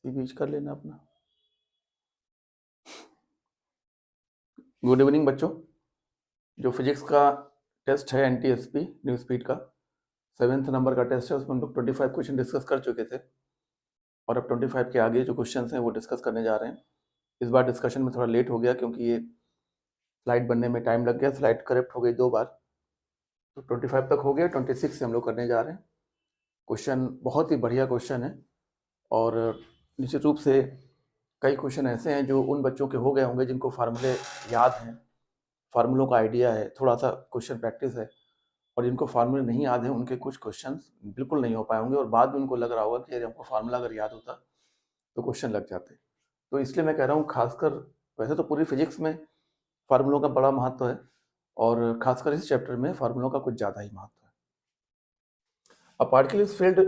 बीच कर लेना अपना। गुड इवनिंग बच्चों। जो फिजिक्स का टेस्ट है NTSP न्यू स्पीड का 7th नंबर का टेस्ट है, उसमें हम लोग 25 क्वेश्चन डिस्कस कर चुके थे और अब 25 के आगे जो क्वेश्चन हैं वो डिस्कस करने जा रहे हैं। इस बार डिस्कशन में थोड़ा लेट हो गया क्योंकि ये स्लाइड बनने में टाइम लग गया, स्लाइड करेक्ट हो गई 2 बार, तो 25 तक हो गया। 26 से हम लोग करने जा रहे हैं। क्वेश्चन बहुत ही बढ़िया क्वेश्चन है और निश्चित रूप से कई क्वेश्चन ऐसे हैं जो उन बच्चों के हो गए होंगे जिनको फार्मूले याद हैं, फार्मूलों का आइडिया है, थोड़ा सा क्वेश्चन प्रैक्टिस है, और जिनको फार्मूले नहीं याद है उनके कुछ क्वेश्चंस बिल्कुल नहीं हो पाए होंगे और बाद में उनको लग रहा होगा कि अरे हमको फार्मूला अगर याद होता तो क्वेश्चन लग जाते। तो इसलिए मैं कह रहा हूँ, खासकर वैसे तो पूरी फिजिक्स में फार्मूलों का बड़ा महत्व है और खासकर इस चैप्टर में फार्मूलों का कुछ ज़्यादा ही महत्व है। A particle is field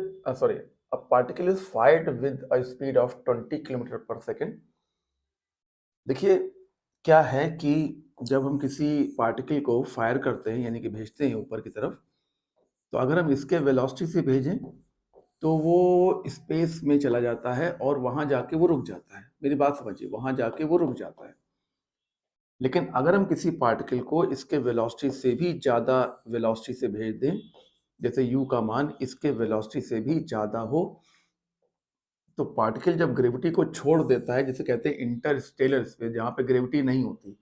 a particle is fired with a speed of 20 kilometre पर सेकेंड। देखिए क्या है कि जब हम किसी पार्टिकल को फायर करते हैं यानी कि भेजते हैं ऊपर की तरफ, तो अगर हम इसके वेलोसिटी से भेजें तो वो स्पेस में चला जाता है और वहां जाके वो रुक जाता है। मेरी बात समझिए, वहां जाके वो रुक जाता है। लेकिन अगर हम किसी पार्टिकल को इसके वेलोसिटी से भी ज़्यादा वेलोसिटी से भेज दें, जैसे u का मान इसके वेलोसिटी से भी ज़्यादा हो, तो पार्टिकल जब ग्रेविटी को छोड़ देता है, जिसे कहते हैं इंटरस्टेलर स्पेस, जहाँ पे ग्रेविटी नहीं होती,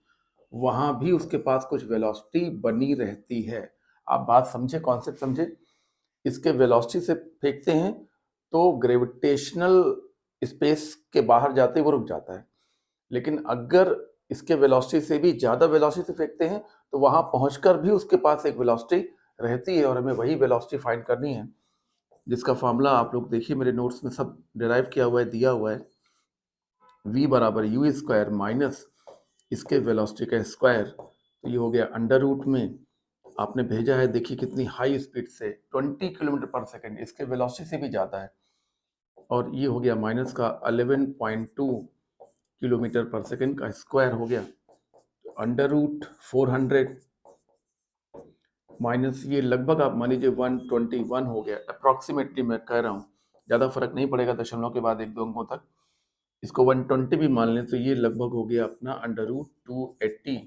वहाँ भी उसके पास कुछ वेलोसिटी बनी रहती है। आप बात समझे, कॉन्सेप्ट समझे। इसके वेलोसिटी से फेंकते हैं तो ग्रेविटेशनल स्पेस के बाहर जाते ही वो रुक जाता है। लेकिन अगर इसके वेलोसिटी से भी ज़्यादा वेलोसिटी से फेंकते हैं तो वहाँ पहुंचकर भी उसके पास एक वेलोसिटी रहती है और हमें वही वेलोसिटी फाइंड करनी है, जिसका फॉर्मूला आप लोग देखिए मेरे नोट्स में सब डिराइव किया हुआ है, दिया हुआ है। v बराबर यू स्क्वायर माइनस इसके वेलोसिटी का स्क्वायर, तो ये हो गया अंडर रूट में आपने भेजा है, देखिए कितनी हाई स्पीड से 20 किलोमीटर पर सेकेंड, इसके वेलोसिटी से भी ज़्यादा है, और ये हो गया माइनस का 11.2 किलोमीटर पर सेकेंड का स्क्वायर हो गया, अंडर रूट 400 माइनस ये लगभग आप मान लीजिए 121 हो गया, अप्रॉक्सीमेटली मैं कह रहा हूँ, ज़्यादा फर्क नहीं पड़ेगा दशमलव के बाद 1-2 अंकों तक। इसको 120 भी मान लें तो ये लगभग हो गया अपना अंडर रूट 280,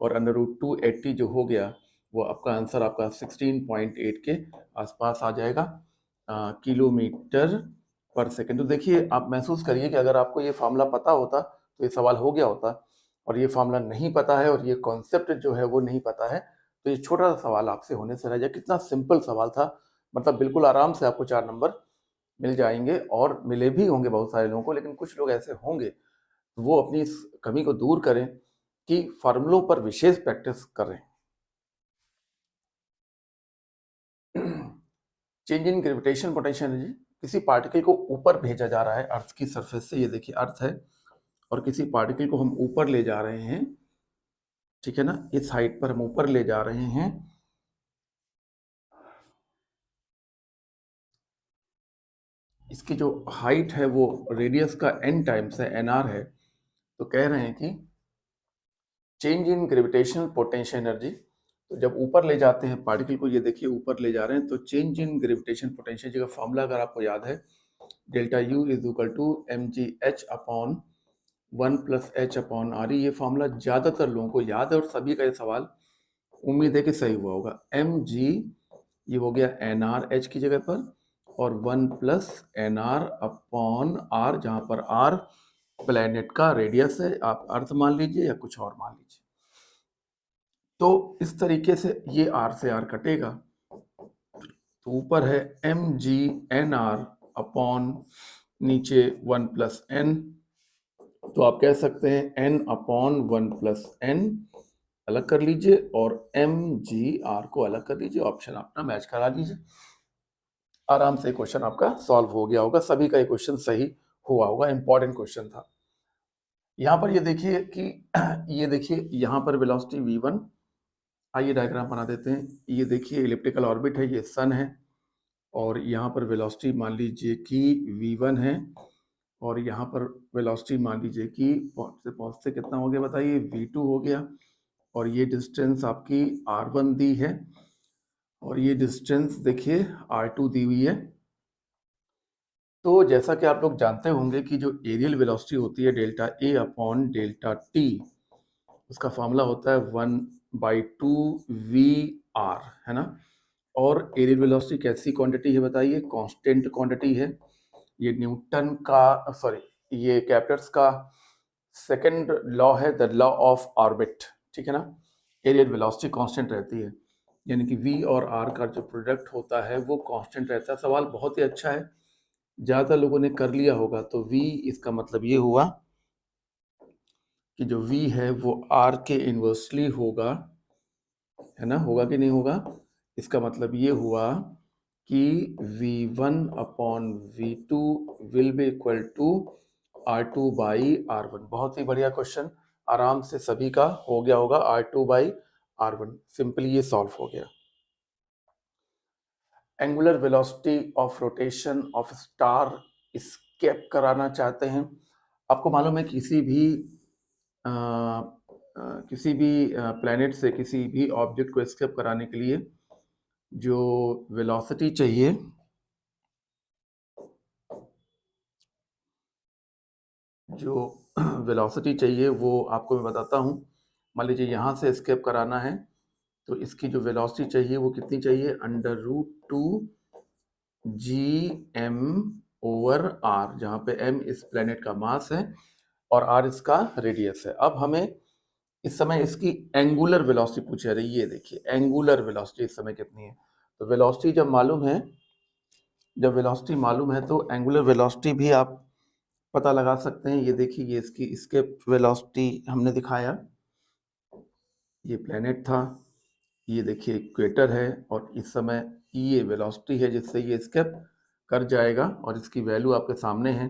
और अंडर रूट 280 जो हो गया वो आपका आंसर आपका 16.8 के आसपास आ जाएगा किलोमीटर पर सेकेंड। तो देखिए आप महसूस करिए कि अगर आपको ये फार्मूला पता होता तो ये सवाल हो गया होता, और ये फार्मूला नहीं पता है और ये कॉन्सेप्ट जो है वो नहीं पता है, तो ये छोटा सा सवाल आपसे होने से रह जाए। कितना सिंपल सवाल था, मतलब बिल्कुल आराम से आपको 4 नंबर मिल जाएंगे, और मिले भी होंगे बहुत सारे लोगों को। लेकिन कुछ लोग ऐसे होंगे वो अपनी इस कमी को दूर करें कि फार्मूलों पर विशेष प्रैक्टिस करें। Change in gravitation potential energy, किसी पार्टिकल को ऊपर भेजा जा रहा है अर्थ की सरफेस से, ये देखिए अर्थ है और किसी पार्टिकल को हम ऊपर ले जा रहे हैं, ठीक है ना, इस हाइट पर हम ऊपर ले जा रहे हैं। इसकी जो हाइट है वो रेडियस का n टाइम्स है, nr है। तो कह रहे हैं कि change in gravitational potential energy, तो जब ऊपर ले जाते हैं पार्टिकल को, ये देखिए ऊपर ले जा रहे हैं, तो चेंज इन ग्रेविटेशन पोटेंशियल का फॉर्मूला अगर आपको याद है, delta U is equal to mgh upon 1 plus H upon R. ये फॉर्मूला ज़्यादातर लोगों को याद है और सभी का ये सवाल उम्मीद है कि सही हुआ होगा। mg ये हो गया nr h की जगह पर, और 1 प्लस nr अपॉन r, जहाँ पर r प्लेनेट का रेडियस है, आप अर्थ मान लीजिए या कुछ और मान लीजिए। तो इस तरीके से ये r से r कटेगा, तो ऊपर है mg_nr अपॉन नीचे 1 प्लस n, तो आप कह सकते हैं n अपॉन 1 प्लस n अलग कर लीजिए और mgr को अलग कर लीजिए, ऑप्शन अपना मैच करा लीजिए, आराम से क्वेश्चन आपका सॉल्व हो गया होगा। सभी का ये क्वेश्चन सही हुआ होगा, इंपॉर्टेंट क्वेश्चन था। यहाँ पर ये देखिए कि ये देखिए यहाँ पर वेलोसिटी v1, आइए डायग्राम बना देते हैं। ये देखिए इलिप्टिकल ऑर्बिट है, ये सन है, और यहाँ पर वेलोसिटी मान लीजिए कि v1 है, और यहाँ पर वेलोसिटी मान लीजिए कि पहुँचते पहुँचते कितना हो गया बताइए, v2 हो गया, और ये डिस्टेंस आपकी r1 दी है, और ये डिस्टेंस देखिए r2 दी हुई है। तो जैसा कि आप लोग जानते होंगे कि जो एरियल वेलोसिटी होती है delta A upon delta T, उसका फॉर्मूला होता है 1/2 वी आर, है ना। और एरियल वेलोसिटी कैसी क्वांटिटी है बताइए? कांस्टेंट क्वांटिटी है। ये न्यूटन का, सॉरी, ये कैप्लर्स का सेकंड लॉ है, द लॉ ऑफ ऑर्बिट, ठीक है ना। एरियल वेलोसिटी कांस्टेंट रहती है, यानी कि v और r का जो प्रोडक्ट होता है वो कांस्टेंट रहता है। सवाल बहुत ही अच्छा है, ज़्यादातर लोगों ने कर लिया होगा। तो v, इसका मतलब ये हुआ कि जो v है वो r के इन्वर्सली होगा, है ना। होगा कि नहीं होगा? इसका मतलब ये हुआ कि v1 upon v2 will be equal to r2 by r1। बहुत ही बढ़िया क्वेश्चन, आराम से सभी का हो गया होगा r2 बाई r1। सिंपली ये सॉल्व हो गया। Angular velocity of rotation of star escape कराना चाहते हैं। आपको मालूम है किसी भी प्लैनेट से किसी भी ऑब्जेक्ट को स्केप कराने के लिए जो वेलोसिटी चाहिए, वो आपको मैं बताता हूँ। मान लीजिए यहाँ से स्केप कराना है, तो इसकी जो वेलोसिटी चाहिए वो कितनी चाहिए? √2 gm ओवर r, जहाँ पे m इस प्लेनेट का मास है और r इसका रेडियस है। अब हमें इस समय इसकी एंगुलर वेलोसिटी पूछे रही। ये देखिए एंगुलर वेलोसिटी इस समय कितनी है। तो वेलोसिटी जब वेलोसिटी मालूम है तो एंगुलर वेलोसिटी भी आप पता लगा सकते हैं। ये देखिए, ये इसकी स्केप वेलोसिटी हमने दिखाया। ये प्लेनेट था, ये देखिए इक्वेटर है, और इस समय ये वेलोसिटी है जिससे ये स्केप कर जाएगा, और इसकी वैल्यू आपके सामने है।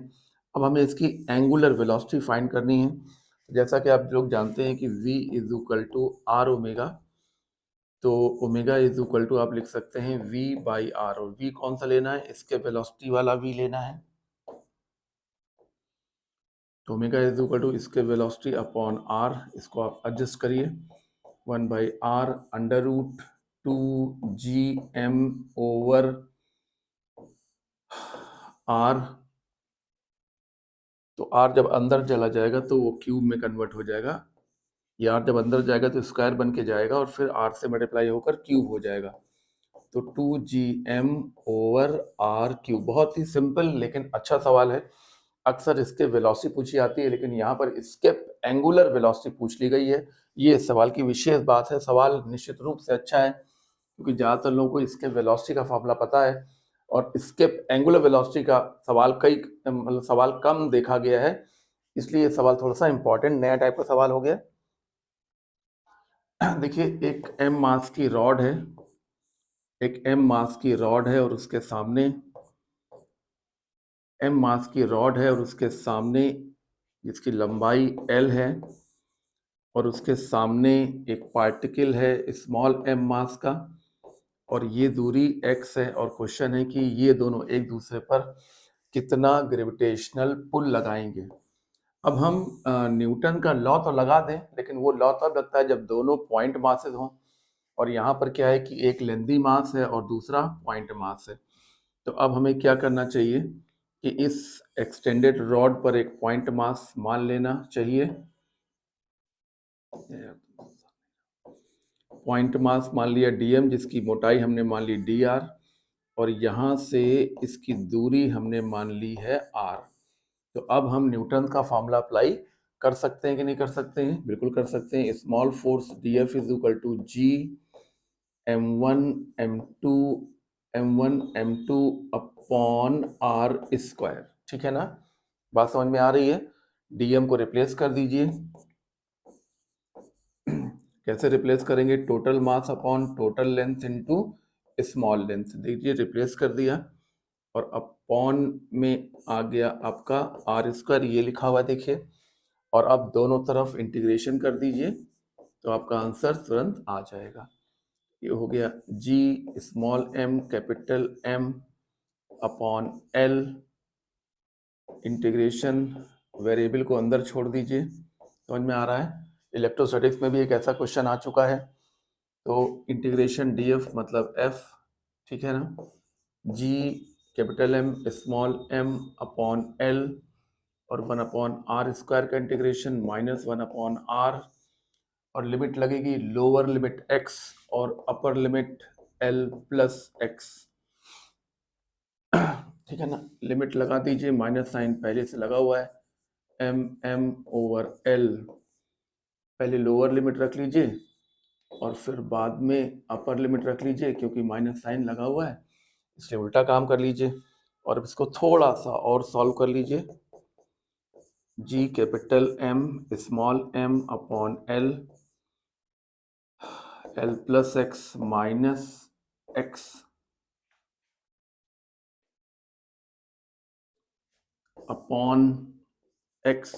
अब हमें इसकी एंगुलर वेलोसिटी फाइंड करनी है। जैसा कि आप लोग जानते हैं कि v is equal to R omega, तो ओमेगा इज इक्वल टू आप लिख सकते हैं v बाई आर। और v कौन सा लेना है? इसके वेलोसिटी वाला v लेना है। तो ओमेगा इज इक्वल टू इसके वेलोसिटी अपॉन r, इसको आप एडजस्ट करिए। 1/r √2gm over r। तो r जब अंदर चला जाएगा तो वो क्यूब में कन्वर्ट हो जाएगा। ये r जब अंदर जाएगा तो स्क्वायर बन के जाएगा, और फिर r से मल्टीप्लाई होकर क्यूब हो जाएगा। तो 2gm ओवर r क्यूब। बहुत ही सिंपल लेकिन अच्छा सवाल है। अक्सर इसके वेलोसिटी पूछी जाती है, लेकिन यहाँ पर इसके एंगुलर वेलोसिटी पूछ ली गई है। ये सवाल की विशेष बात है। सवाल निश्चित रूप से अच्छा है, क्योंकि ज़्यादातर लोगों को इसके वेलोसिटी का फॉर्मूला पता है, और इसके एंगुलर वेलोसिटी का सवाल मतलब सवाल कम देखा गया है, इसलिए ये सवाल थोड़ा सा इंपॉर्टेंट नया टाइप का सवाल हो गया। देखिए एक m मास की रॉड है, और उसके सामने जिसकी लंबाई l है, और उसके सामने एक पार्टिकल है स्मॉल m मास का, और ये दूरी x है। और क्वेश्चन है कि ये दोनों एक दूसरे पर कितना ग्रेविटेशनल पुल लगाएंगे। अब हम न्यूटन का लॉ तो लगा दें, लेकिन वो लॉ तब लगता है जब दोनों पॉइंट मासेस हों, और यहाँ पर क्या है कि एक लेंदी मास है और दूसरा पॉइंट मास है। तो अब हमें क्या करना चाहिए कि इस एक्सटेंडेड रॉड पर एक पॉइंट मास मान लेना चाहिए। पॉइंट मास मान लिया dm, जिसकी मोटाई हमने मान ली dr, और यहाँ से इसकी दूरी हमने मान ली है r। तो अब हम न्यूटन का फॉर्मूला अप्लाई कर सकते हैं कि नहीं कर सकते हैं? बिल्कुल कर सकते हैं। Small force dF is equal to g m1 m2 upon r square, ठीक है ना। बात समझ में आ रही है? dm को रिप्लेस कर दीजिए। कैसे रिप्लेस करेंगे? Total mass upon total length into small length. देखिए रिप्लेस कर दिया, और अपॉन में आ गया आपका आर स्क्वायर, ये लिखा हुआ देखिए। और अब दोनों तरफ इंटीग्रेशन कर दीजिए, तो आपका आंसर तुरंत आ जाएगा। ये हो गया g small m capital M upon L। Integration variable को अंदर छोड़ दीजिए। समझ में आ रहा है? इलेक्ट्रोस्टैटिक्स में भी एक ऐसा क्वेश्चन आ चुका है। तो इंटीग्रेशन df मतलब f, ठीक है ना। g capital M small m upon L और 1 अपॉन आर स्क्वायर का इंटीग्रेशन माइनस 1 अपॉन आर, और लिमिट लगेगी लोअर लिमिट x और upper limit L plus x। ठीक है ना, लिमिट लगा दीजिए, माइनस साइन पहले से लगा हुआ है, m ओवर L, पहले लोअर लिमिट रख लीजिए और फिर बाद में अपर लिमिट रख लीजिए, क्योंकि माइनस साइन लगा हुआ है इसलिए उल्टा काम कर लीजिए। और अब इसको थोड़ा सा और सॉल्व कर लीजिए, g capital M small m upon L, L plus x minus x upon x,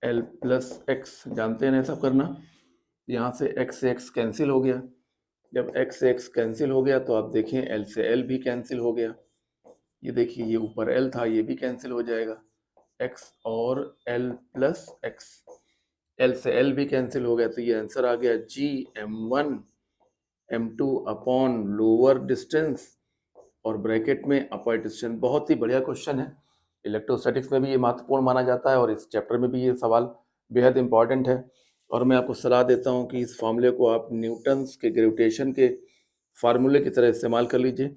L plus x, जानते हैं ना सब करना, यहाँ से x से x कैंसिल हो गया, जब x से x कैंसिल हो गया तो आप देखें L से L भी कैंसिल हो गया, ये देखिए ये ऊपर L था ये भी कैंसिल हो जाएगा, x और L प्लस x, L से L भी कैंसिल हो गया, तो ये आंसर आ गया g m1 m2 upon lower distance और ब्रैकेट में अपर डिस्टेंस। बहुत ही बढ़िया क्वेश्चन है, इलेक्ट्रोस्टैटिक्स में भी ये महत्वपूर्ण माना जाता है और इस चैप्टर में भी ये सवाल बेहद इंपॉर्टेंट है। और मैं आपको सलाह देता हूँ कि इस फॉर्मूले को आप न्यूटन्स के ग्रेविटेशन के फार्मूले की तरह इस्तेमाल कर लीजिए।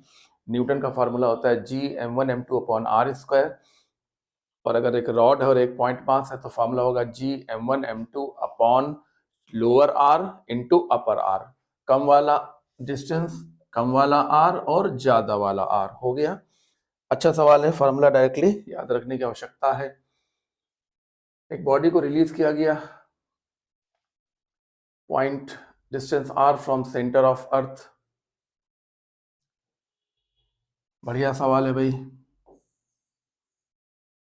न्यूटन का फार्मूला होता है जी m1 m2 upon are square, और अगर एक रॉड है और एक पॉइंट मास है तो फार्मूला होगा G m1 m2 upon lower r into upper r, कम वाला डिस्टेंस, कम वाला आर और ज्यादा वाला आर। हो गया, अच्छा सवाल है, फार्मूला डायरेक्टली याद रखने की आवश्यकता है। एक बॉडी को रिलीज किया गया, point distance R from centre of earth, बढ़िया सवाल है भाई,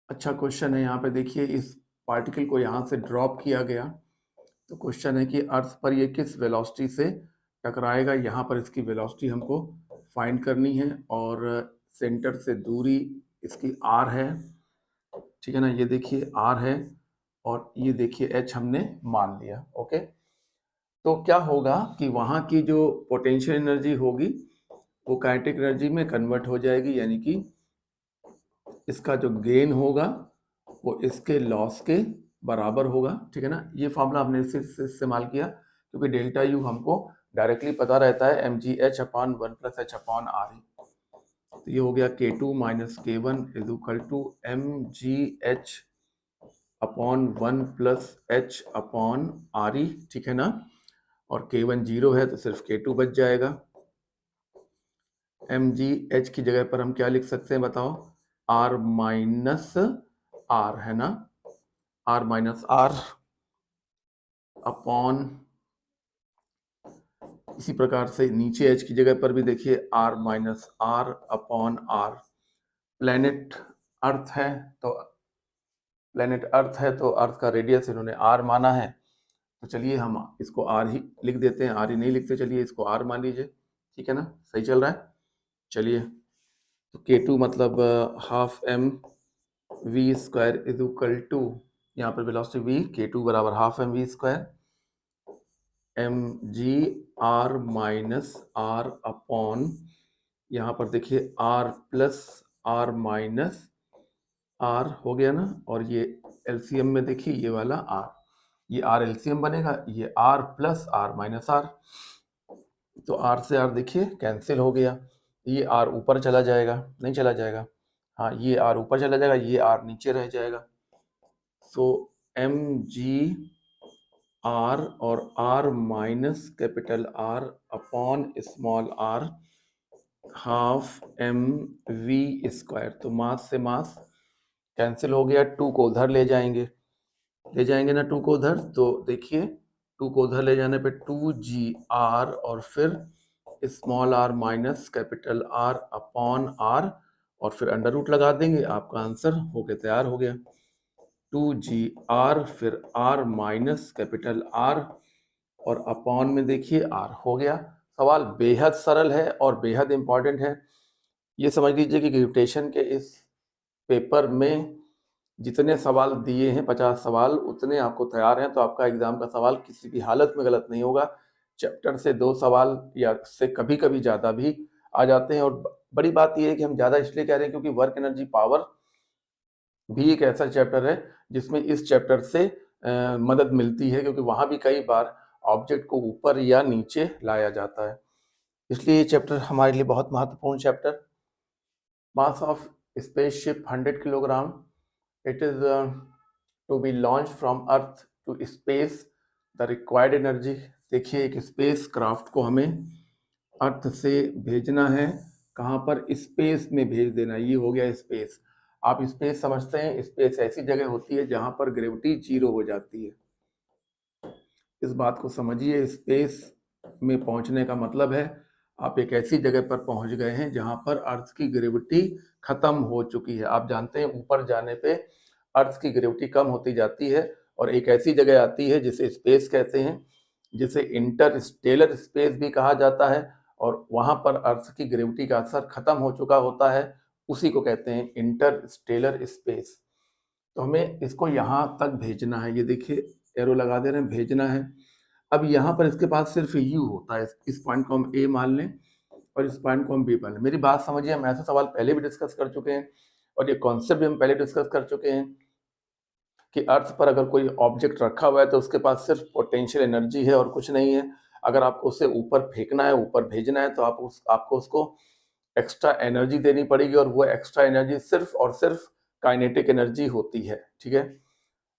अच्छा क्वेश्चन है। यहाँ पे देखिए इस पार्टिकल को यहाँ से ड्रॉप किया गया, तो क्वेश्चन है कि अर्थ पर ये किस वेलोसिटी से टकराएगा, यहाँ पर इसकी वेलोसिटी हमको फाइंड करनी है, और सेंटर से दूरी इसकी r है, ठीक है ना, ये देखिए r है और ये देखिए h हमने मान लिया। ओके, तो क्या होगा कि वहाँ की जो पोटेंशियल एनर्जी होगी वो काइनेटिक एनर्जी में कन्वर्ट हो जाएगी, यानी कि इसका जो गेन होगा वो इसके लॉस के बराबर होगा, ठीक है ना। ये फॉर्मूला हमने सिर्फ इस्तेमाल किया क्योंकि डेल्टा यू हमको डायरेक्टली पता रहता है mgh upon 1 plus h upon R. तो ये हो गया K2 minus K1 is equal to mgh upon 1 plus h upon R, ठीक है ना, और K1 जीरो है तो सिर्फ K2 बच जाएगा। mgh की जगह पर हम क्या लिख सकते हैं बताओ, r माइनस r, है ना, r माइनस r अपॉन, इसी प्रकार से नीचे h की जगह पर भी देखिए r minus r upon r। Planet earth है तो प्लेनेट अर्थ है तो अर्थ का रेडियस इन्होंने r माना है, तो चलिए हम इसको r ही लिख देते हैं, r ही नहीं लिखते, चलिए इसको r मान लीजिए, ठीक है ना, सही चल रहा है। चलिए तो K2 मतलब half m v square is equal to, यहाँ पर वेलोसिटी v, K2 बराबर half m v square mg r minus r upon, यहाँ पर देखिए r plus r minus r हो गया ना, और ये एलसीएम में देखिए ये वाला r, ये r एलसीएम बनेगा, ये r plus r minus r, तो r से r देखिए कैंसिल हो गया, ये r ऊपर चला जाएगा, नहीं चला जाएगा, हाँ ये r ऊपर चला जाएगा, ये r नीचे रह जाएगा। सो mg r और r minus capital R upon small r half m v square, तो मास से मास कैंसिल हो गया, 2 को उधर ले जाएंगे ना 2 को उधर, तो देखिए 2 को उधर ले जाने पे 2gr और फिर small r minus capital R upon r, और फिर अंडर रूट लगा देंगे, आपका आंसर होके तैयार हो गया, 2gr फिर r माइनस कैपिटल R और अपॉन में देखिए r हो गया। सवाल बेहद सरल है और बेहद इंपॉर्टेंट है। ये समझ लीजिए कि ग्रेविटेशन के इस पेपर में जितने सवाल दिए हैं 50 सवाल, उतने आपको तैयार हैं, तो आपका एग्जाम का सवाल किसी भी हालत में गलत नहीं होगा। चैप्टर से 2 सवाल या से कभी कभी ज़्यादा भी आ जाते हैं, और बड़ी बात यह है कि हम ज़्यादा इसलिए कह रहे हैं क्योंकि वर्क एनर्जी पावर भी एक ऐसा चैप्टर है जिसमें इस चैप्टर से मदद मिलती है, क्योंकि वहाँ भी कई बार ऑब्जेक्ट को ऊपर या नीचे लाया जाता है, इसलिए ये चैप्टर हमारे लिए बहुत महत्वपूर्ण chapter. Mass of spaceship 100 kilogram. It is to be launch from earth to space. The required energy, देखिए एक स्पेस क्राफ्ट को हमें अर्थ से भेजना है, कहाँ पर, स्पेस में भेज देना, ये हो गया स्पेस। आप स्पेस समझते हैं, स्पेस ऐसी जगह होती है जहाँ पर ग्रेविटी 0 हो जाती है। इस बात को समझिए, स्पेस में पहुंचने का मतलब है आप एक ऐसी जगह पर पहुंच गए हैं जहां पर अर्थ की ग्रेविटी खत्म हो चुकी है। आप जानते हैं ऊपर जाने पे अर्थ की ग्रेविटी कम होती जाती है और एक ऐसी जगह आती है जिसे स्पेस कहते हैं, जिसे इंटरस्टेलर स्पेस भी कहा जाता है, और वहां पर अर्थ की ग्रेविटी का असर खत्म हो चुका होता है, उसी को कहते हैं इंटरस्टेलर स्पेस। तो हमें इसको यहाँ तक भेजना है, ये देखिए एरो लगा दे रहे हैं, भेजना है। अब यहाँ पर इसके पास सिर्फ यू होता है, इस पॉइंट को हम ए मान लें और इस पॉइंट को हम बी मान लें। मेरी बात समझिए, हम ऐसे सवाल पहले भी डिस्कस कर चुके हैं और ये कॉन्सेप्ट भी हम पहले डिस्कस कर चुके हैं कि अर्थ पर अगर कोई ऑब्जेक्ट रखा हुआ है तो उसके पास सिर्फ पोटेंशियल एनर्जी है और कुछ नहीं है। अगर आपको उसे ऊपर फेंकना है, ऊपर भेजना है, तो आपको उसको एक्स्ट्रा एनर्जी देनी पड़ेगी, और वो एक्स्ट्रा एनर्जी सिर्फ और सिर्फ काइनेटिक एनर्जी होती है, ठीक है।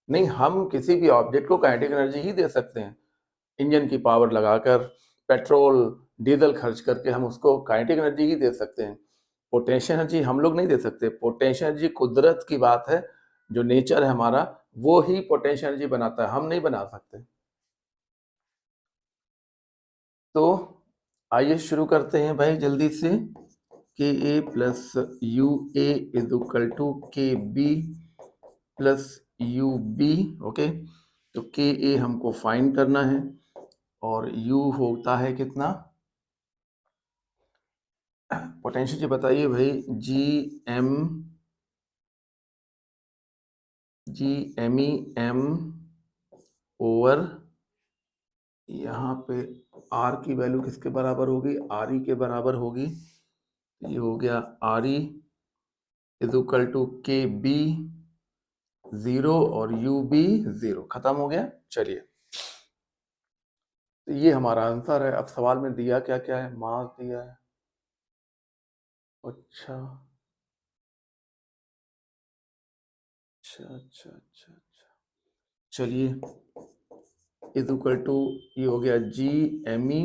नहीं, हम किसी भी ऑब्जेक्ट को काइनेटिक एनर्जी ही दे सकते हैं, इंजन की पावर लगाकर, पेट्रोल डीजल खर्च करके हम उसको काइनेटिक एनर्जी ही दे सकते हैं। पोटेंशियल एनर्जी हम लोग नहीं दे सकते। पोटेंशियल एनर्जी कुदरत की बात है, जो नेचर है हमारा, वो ही पोटेंशियल एनर्जी बनाता है, हम नहीं बना सकते। तो आइए शुरू करते हैं भाई जल्दी से। K a plus U a is equal to K b plus U b. Okay, तो के ए हमको फाइंड करना है और यू होता है कितना, पोटेंशियल जी बताइए भाई, G M E M over, यहाँ पे आर की वैल्यू किसके बराबर होगी, आर ई के बराबर होगी। ये हो गया R E is equal to K B 0 और यू बी 0, खत्म हो गया। चलिए, तो ये हमारा आंसर है। अब सवाल में दिया क्या क्या है, मास दिया है, अच्छा अच्छा अच्छा अच्छा अच्छा, चलिए इज इक्वल टू, ये हो गया G M E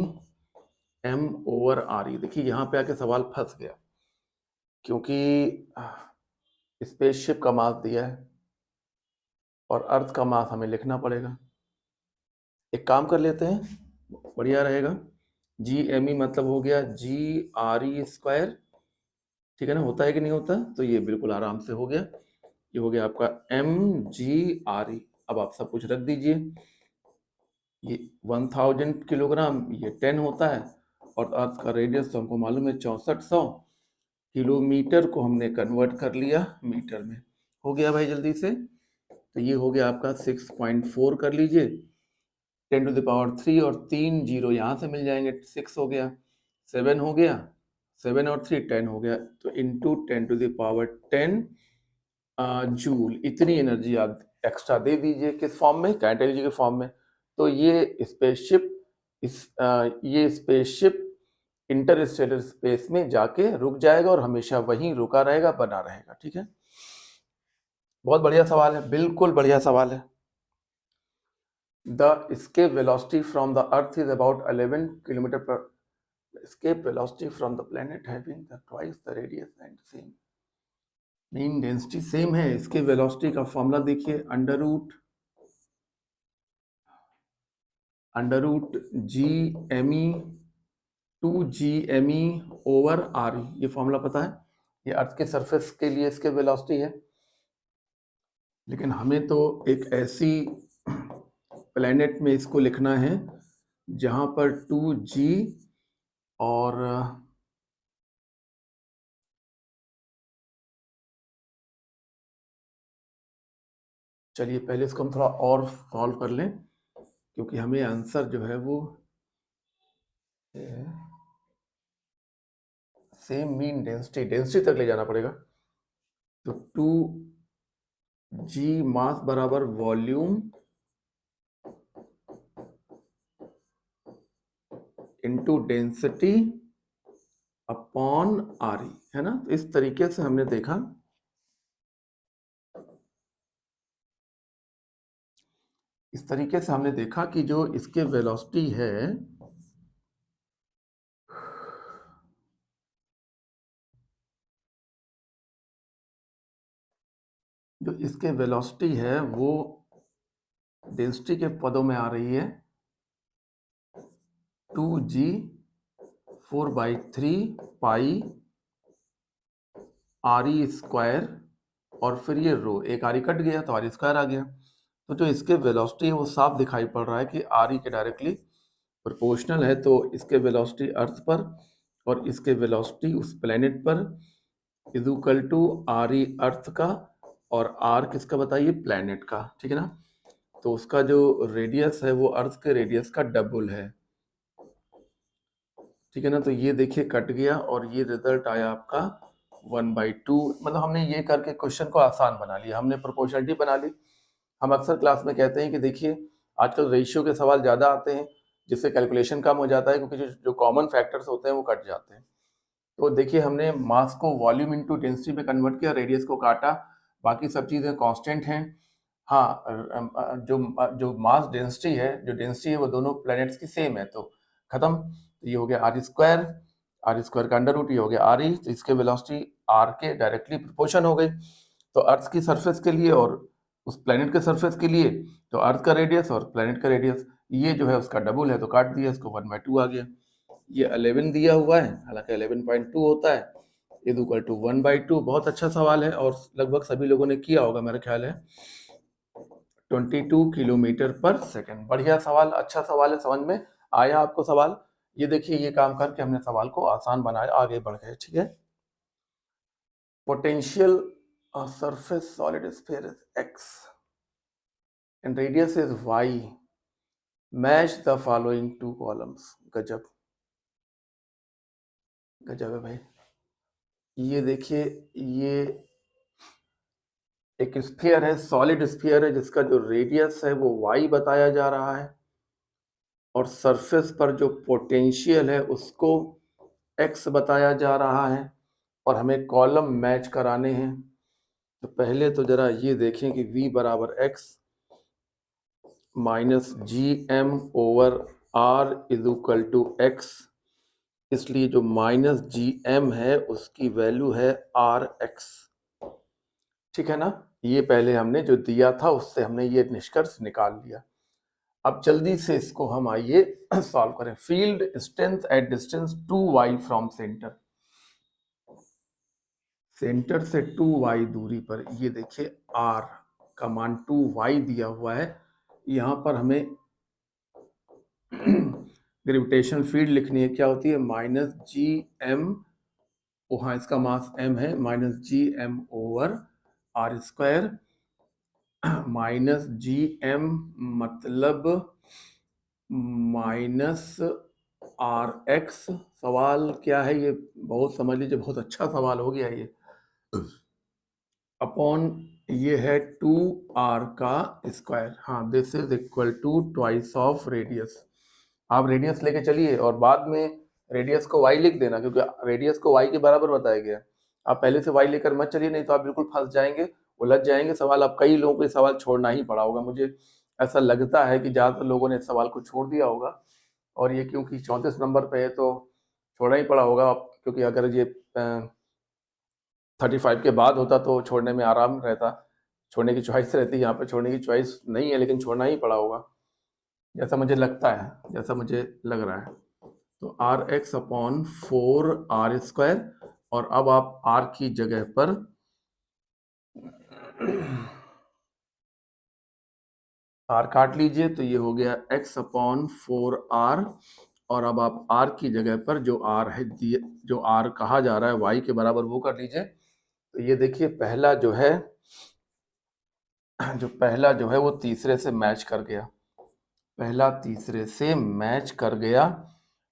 M over R E. देखिए यहाँ पे आके सवाल फंस गया, क्योंकि स्पेसशिप का मास दिया है और अर्थ का मास हमें लिखना पड़ेगा। एक काम कर लेते हैं, बढ़िया रहेगा। जी एम ई मतलब हो गया जी आर ई स्क्वायर, ठीक है ना, होता है कि नहीं होता, तो ये बिल्कुल आराम से हो गया। ये हो गया आपका एम जी आर ई। अब आप सब कुछ रख दीजिए, ये 1000 किलोग्राम, ये 10 होता है, और अर्थ का रेडियस तो हमको मालूम है 6400 किलोमीटर, को हमने कन्वर्ट कर लिया मीटर में। हो गया भाई जल्दी से, तो ये हो गया आपका 6.4 कर लीजिए, 10 टू द पावर 3 और 3 जीरो यहाँ से मिल जाएंगे, 6 हो गया, 7 हो गया, 7 और 3 10 हो गया, तो into 10 to the power 10 joule, इतनी एनर्जी आप एक्स्ट्रा दे दीजिए। किस फॉर्म में, काइनेटिक एनर्जी के फॉर्म में। तो ये स्पेसशिप इंटरस्टेलर स्पेस में जाके रुक जाएगा और हमेशा वहीं रुका रहेगा, बना रहेगा, ठीक है। बहुत बढ़िया सवाल है, बिल्कुल बढ़िया सवाल है। The escape velocity from the earth is about 11 kilometre पर, escape velocity from the planet having the twice the radius and same mean density same है। इसके वेलोसिटी का फॉर्मूला देखिए, under root G M E 2 GME over R E, ये formula पता है, ये अर्थ के सरफेस के लिए इसके वेलोसिटी है। लेकिन हमें तो एक ऐसी प्लेनेट में इसको लिखना है जहां पर 2G और चलिए पहले इसको हम थोड़ा और सॉल्व कर लें, क्योंकि हमें आंसर जो है वो सेम मीन डेंसिटी तक ले जाना पड़ेगा। तो 2g मास बराबर volume into density upon RE, है ना। तो इस तरीके से हमने देखा, कि जो इसके वेलोसिटी है वो डेंसिटी के पदों में आ रही है 2g 4/3 पाई RE स्क्वायर, और फिर ये रो, एक RE कट गया तो RE स्क्वायर आ गया। तो जो इसके वेलोसिटी है वो साफ दिखाई पड़ रहा है कि RE के डायरेक्टली प्रोपोर्शनल है। तो इसके वेलोसिटी अर्थ पर और इसके वेलोसिटी उस प्लेनेट पर इज इक्वल टू RE अर्थ का और R किसका बताइए, प्लेनेट का, ठीक है ना। तो उसका जो रेडियस है वो अर्थ के रेडियस का डबल है, ठीक है ना। तो ये देखिए कट गया और ये रिजल्ट आया आपका 1/2। मतलब हमने ये करके क्वेश्चन को आसान बना लिया, हमने प्रोपोर्शनलिटी बना ली। हम अक्सर क्लास में कहते हैं कि देखिए आजकल रेशियो के सवाल ज़्यादा आते हैं जिससे कैलकुलेशन कम हो जाता है, क्योंकि जो कॉमन फैक्टर्स होते हैं वो कट जाते हैं। तो देखिए हमने मास को वॉल्यूम इनटू डेंसिटी में कन्वर्ट किया, रेडियस को काटा, बाकी सब चीज़ें कांस्टेंट हैं। हाँ, जो मास डेंसिटी है वो दोनों प्लैनेट्स की सेम है, तो खत्म। ये हो गया RE स्क्वायर का अंडर रूट, ये हो गया RE, तो इसके वेलोसिटी R के डायरेक्टली प्रोपोर्शन हो गई। तो अर्थ की सरफेस के लिए और उस प्लैनेट के सरफेस के लिए तो अर्थ का रेडियस और प्लैनेट का रेडियस ये जो है उसका डबल है, तो काट दिया, इसको 1/2 आ गया। ये 11 दिया हुआ है, हालांकि 11.2 होता है, इज इक्वल टू 1/2। बहुत अच्छा सवाल है और लगभग सभी लोगों ने किया होगा, मेरा ख्याल है 22 किलोमीटर पर सेकंड। बढ़िया सवाल, अच्छा सवाल है, समझ में आया आपको सवाल। ये देखिए ये काम करके हमने सवाल को आसान बनाया, आगे बढ़ गए, ठीक है। Potential surface solid sphere is x and radius is y, match the following 2 columns. गजब गजब है भाई। ये देखिए ये एक स्फीयर है, सॉलिड स्फीयर है, जिसका जो रेडियस है वो y बताया जा रहा है और सरफेस पर जो पोटेंशियल है उसको x बताया जा रहा है और हमें कॉलम मैच कराने हैं। तो पहले तो जरा ये देखें कि v बराबर x minus GM over R is equal to x, इसलिए जो माइनस GM है उसकी वैल्यू है RX, ठीक है ना। ये पहले हमने जो दिया था उससे हमने ये निष्कर्ष निकाल लिया। अब जल्दी से इसको हम आइए सॉल्व करें। Field strength at distance 2y from centre, centre से 2y दूरी पर, ये देखिए R का मान 2y दिया हुआ है। यहाँ पर हमें ग्रेविटेशनल फील्ड लिखनी है, क्या होती है, माइनस GM, हाँ इसका मास m है, minus GM over R square, minus GM मतलब माइनस RX। सवाल क्या है ये बहुत समझ लीजिए, बहुत अच्छा सवाल हो गया ये। अपॉन ये है 2R का स्क्वायर, हाँ this is equal to twice of radius. आप रेडियस लेके चलिए और बाद में रेडियस को y लिख देना, क्योंकि रेडियस को y के बराबर बताया गया। आप पहले से y लेकर मत चलिए, नहीं तो आप बिल्कुल फंस जाएंगे, उलझ जाएंगे सवाल। आप कई लोगों को ये सवाल छोड़ना ही पड़ा होगा, मुझे ऐसा लगता है कि ज़्यादातर लोगों ने इस सवाल को छोड़ दिया होगा। और ये क्योंकि 34 नंबर पे है तो छोड़ना ही पड़ा होगा, क्योंकि अगर ये 35 के बाद होता तो छोड़ने में आराम रहता, छोड़ने की चॉइस रहती। यहाँ पे छोड़ने की चॉइस नहीं है, लेकिन छोड़ना ही पड़ा होगा, जैसा मुझे लगता है, जैसा मुझे लग रहा है। तो RX अपॉन 4R स्क्वायर, और अब आप R की जगह पर R काट लीजिए, तो ये हो गया x अपॉन 4R, और अब आप R की जगह पर जो R है, जो R कहा जा रहा है y के बराबर, वो कर लीजिए। तो ये देखिए पहला जो है वो तीसरे से मैच कर गया, पहला तीसरे से मैच कर गया।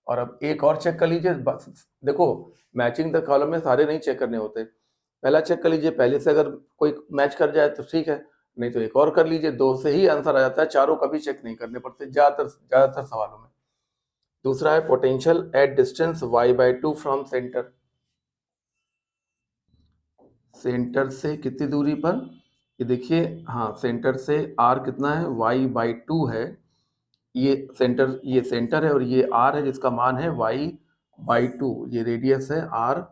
और अब एक और चेक कर लीजिए, बस देखो मैचिंग द कॉलम में सारे नहीं चेक करने होते, पहला चेक कर लीजिए, पहले से अगर कोई मैच कर जाए तो ठीक है, नहीं तो एक और कर लीजिए, 2 से ही आंसर आ जाता है, चारों कभी चेक नहीं करने पड़ते ज्यादातर सवालों में। दूसरा है potential at distance y/2 from centre, centre से कितनी दूरी पर, ये देखिए, हाँ सेंटर से r कितना है, y/2 है, ये सेंटर है और ये r है जिसका मान है y/2, ये रेडियस है r।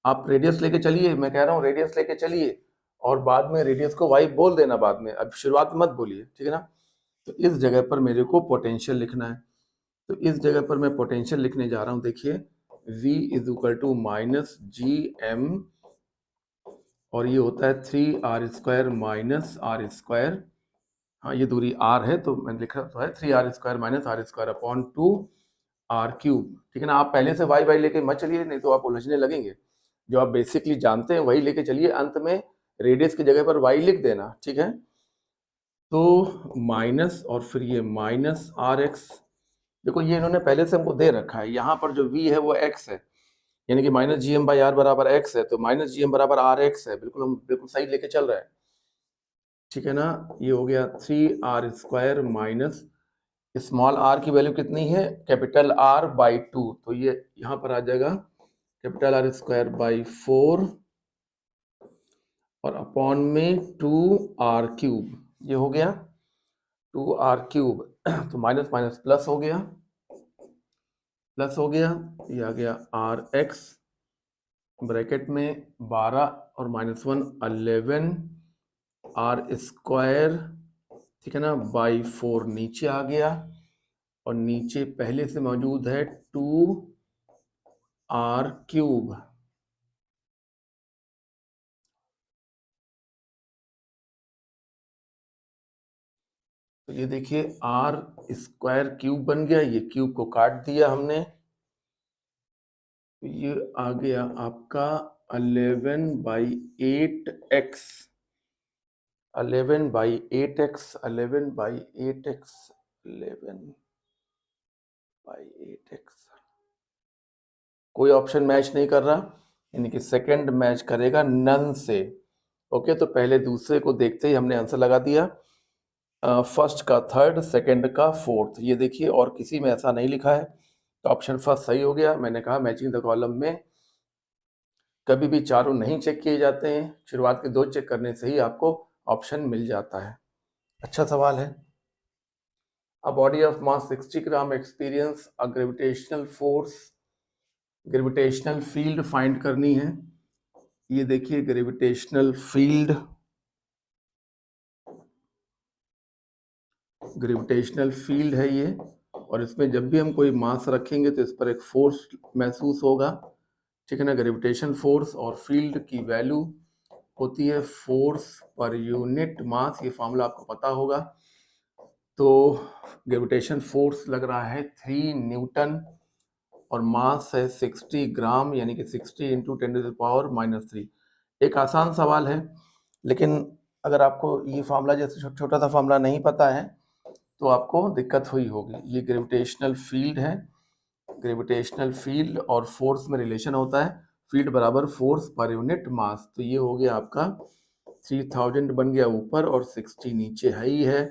आप रेडियस लेके चलिए, मैं कह रहा हूँ रेडियस लेके चलिए, और बाद में रेडियस को y बोल देना बाद में, अब शुरुआत में मत बोलिए, ठीक है ना। तो इस जगह पर मेरे को पोटेंशियल लिखना है, तो इस जगह पर मैं पोटेंशियल लिखने जा रहा हूँ, देखिए v is equal to minus G M, और ये होता है 3r² माइनस r², हाँ ये दूरी r है तो मैंने लिखा तो है 3r² minus r² upon 2r³, ठीक है ना। आप पहले से y लेके मत चलिए, नहीं तो आप उलझने लगेंगे, जो आप बेसिकली जानते हैं वही लेके चलिए, अंत में रेडियस की जगह पर y लिख देना, ठीक है। तो माइनस और फिर ये माइनस rx, देखो ये इन्होंने पहले से हमको दे रखा है, यहाँ पर जो v है वो x है, यानी कि minus G M by R बराबर x है, तो माइनस जी एम बराबर आर एक्स है, बिल्कुल हम बिल्कुल सही लेके चल रहे हैं, ठीक है ना। ये हो गया 3r² माइनस स्मॉल r की वैल्यू कितनी है, कैपिटल R/2, तो ये यहाँ पर आ जाएगा कैपिटल R²/4 और अपॉन में 2r³, ये हो गया 2r³, तो माइनस माइनस प्लस हो गया, ये आ गया rx ब्रैकेट में 12 और -1 11 r², ठीक है ना, बाई 4 नीचे आ गया, और नीचे पहले से मौजूद है 2r³, तो ये देखिए r² बन गया, ये क्यूब को काट दिया हमने, तो ये आ गया आपका 11/8x, 11/8x, 11/8x, 11/8x, कोई ऑप्शन मैच नहीं कर रहा, यानी कि सेकंड मैच करेगा नन से। ओके, तो पहले दूसरे को देखते ही हमने आंसर लगा दिया, फर्स्ट का थर्ड, सेकंड का फोर्थ, ये देखिए, और किसी में ऐसा नहीं लिखा है, तो ऑप्शन फर्स्ट सही हो गया। मैंने कहा मैचिंग द कॉलम में कभी भी चारों नहीं चेक किए जाते हैं, शुरुआत के 2 चेक करने से ही आपको ऑप्शन मिल जाता है। अच्छा सवाल है। A body of mass 60 gram experience a gravitational force, gravitational field find करनी है, ये देखिए ग्रेविटेशनल फील्ड, ग्रेविटेशनल फील्ड है ये, और इसमें जब भी हम कोई मास रखेंगे तो इस पर एक फोर्स महसूस होगा, ठीक है ना। ग्रेविटेशन फोर्स और फील्ड की वैल्यू होती है फोर्स पर यूनिट मास, ये फॉर्मूला आपको पता होगा। तो ग्रेविटेशन फोर्स लग रहा है 3 न्यूटन और मास है 60 ग्राम, यानी कि 60 इंटू 10⁻³ एक आसान सवाल है, लेकिन अगर आपको ये फार्मूला जैसे छोटा सा फार्मूला नहीं पता है तो आपको दिक्कत हुई होगी। ये ग्रेविटेशनल फील्ड है, ग्रेविटेशनल फील्ड और फोर्स में रिलेशन होता है, फील्ड बराबर फोर्स पर यूनिट मास, तो ये हो गया आपका 3000 बन गया ऊपर और 60 नीचे है ही है,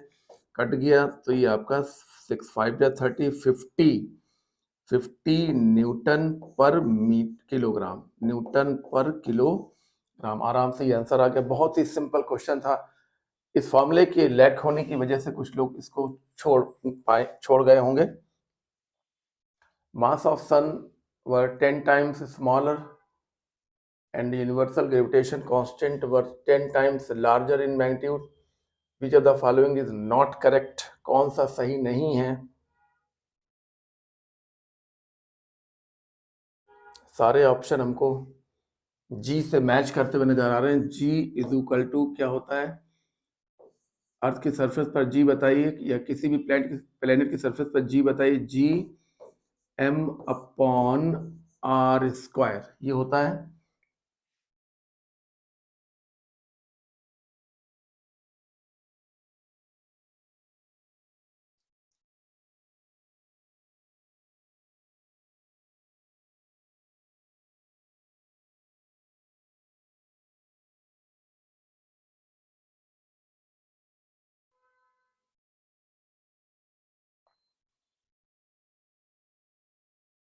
कट गया, तो ये आपका 6 5 या 30 50 न्यूटन पर किलोग्राम, न्यूटन पर किलोग्राम, आराम से ये आंसर आ गया। बहुत ही सिंपल क्वेश्चन था, इस फॉर्मूले के लैक होने की वजह से कुछ लोग इसको छोड़ गए होंगे। Mass of sun were 10 times smaller and universal gravitation constant were 10 times larger in magnitude. Which of the following is not correct? कौन सा सही नहीं है? सारे ऑप्शन हमको जी से मैच करते हुए नजर आ रहे हैं। जी इज इक्वल टू क्या होता है, अर्थ की सरफेस पर जी बताइए, या किसी भी प्लेनेट की सरफेस पर जी बताइए, जी एम अपॉन r², ये होता है।